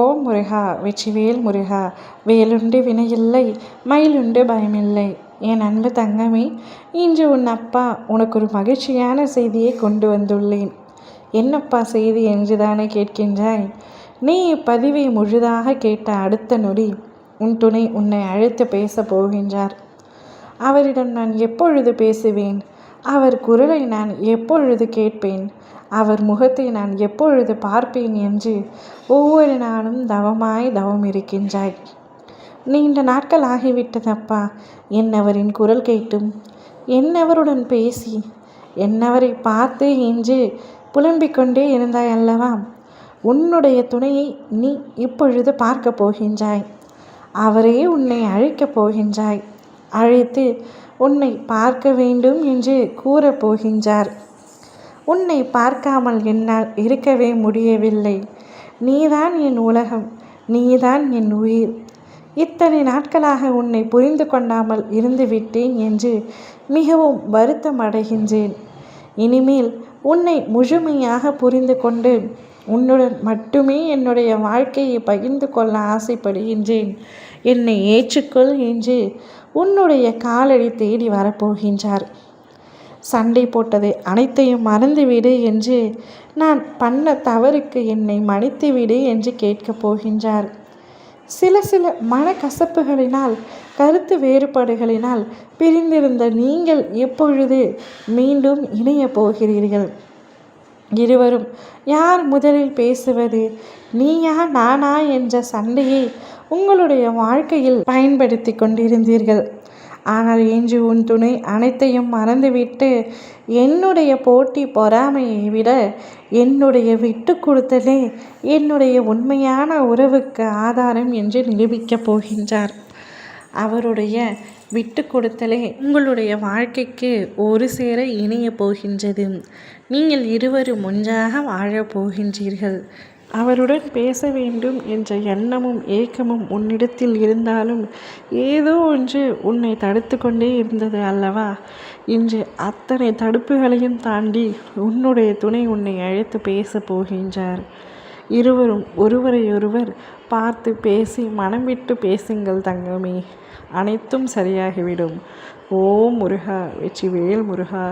ஓம் முருகா வெற்றிவேல் முருகா. வேலுண்டு வினையில்லை, மயிலுண்டு பயமில்லை. என் அன்பு தங்கமே, இன்று உன் அப்பா உனக்கு ஒரு மகிழ்ச்சியான செய்தியை கொண்டு வந்துள்ளேன். என்னப்பா செய்தி என்றுதானே கேட்கின்றாய்? நீ இப்பதிவை முழுதாக கேட்ட அடுத்த நொடி உன் துணை உன்னை அழைத்து பேச போகின்றார். அவரிடம் நான் எப்பொழுது பேசுவேன்? அவர் குரலை நான் எப்பொழுது கேட்பேன்? அவர் முகத்தை நான் எப்பொழுது பார்ப்பேன் என்று ஒவ்வொரு நாளும் தவம் இருக்கின்றாய். நீண்ட நாட்கள் ஆகிவிட்டதப்பா என்னவரின் குரல் கேட்டும், என்னவருடன் பேசி, என்னவரை பார்த்து என்று புலம்பிக் கொண்டே இருந்தாய் அல்லவா? உன்னுடைய துணையை நீ இப்பொழுது பார்க்க போகின்றாய். அவரே உன்னை அழைக்கப் போகின்றாய். அழைத்து உன்னை பார்க்க வேண்டும் என்று கூறப் போகின்றார். உன்னை பார்க்காமல் என்னால் இருக்கவே முடியவில்லை. நீதான் என் உலகம், நீதான் என் உயிர். இத்தனை நாட்களாக உன்னை புரிந்து கொண்டாமல் இருந்துவிட்டேன் என்று மிகவும் வருத்தம் அடைகின்றேன். இனிமேல் உன்னை முழுமையாக புரிந்து கொண்டு உன்னுடன் மட்டுமே என்னுடைய வாழ்க்கையை பகிர்ந்து கொள்ள ஆசைப்படுகின்றேன். என்னை ஏற்றுக்கொள் என்று உன்னுடைய காலடி தேடி வரப்போகின்றார். சண்டை போட்டதை அனைத்தையும் மறந்துவிடு என்று, நான் பண்ண தவறுக்கு என்னை மன்னித்துவிடு என்று கேட்கப் போகின்றார். சில மனக்கசப்புகளினால், கருத்து வேறுபாடுகளினால் பிரிந்திருந்த நீங்கள் எப்பொழுது மீண்டும் இணைய போகிறீர்கள்? இருவரும் யார் முதலில் பேசுவது, நீயா நானா என்ற சண்டையை உங்களுடைய வாழ்க்கையில் பயன்படுத்தி கொண்டிருந்தீர்கள். ஆனால் இன்று உன் துணை அனைத்தையும் மறந்துவிட்டு என்னுடைய போட்டி பொறாமையை விட என்னுடைய விட்டு கொடுத்தலே என்னுடைய உண்மையான உறவுக்கு ஆதாரம் என்று நிரூபிக்கப் போகின்றார். அவருடைய விட்டு கொடுத்தலே உங்களுடைய வாழ்க்கைக்கு ஒரு சேர இணைய போகின்றது. நீங்கள் இருவரும் ஒன்றாக வாழப் போகின்றீர்கள். அவருடன் பேச வேண்டும் என்ற எண்ணமும் ஏக்கமும் உன்னிடத்தில் இருந்தாலும் ஏதோ ஒன்று உன்னை தடுத்து கொண்டே இருந்தது அல்லவா? இன்று அத்தனை தடுப்புகளையும் தாண்டி உன்னுடைய துணை உன்னை அழைத்து பேச போகின்றார். இருவரும் ஒருவரையொருவர் பார்த்து பேசி மனம் விட்டு பேசுங்கள் தங்கமே. அனைத்தும் சரியாகிவிடும். ஓம் முருகா வெற்றிவேல் முருகா.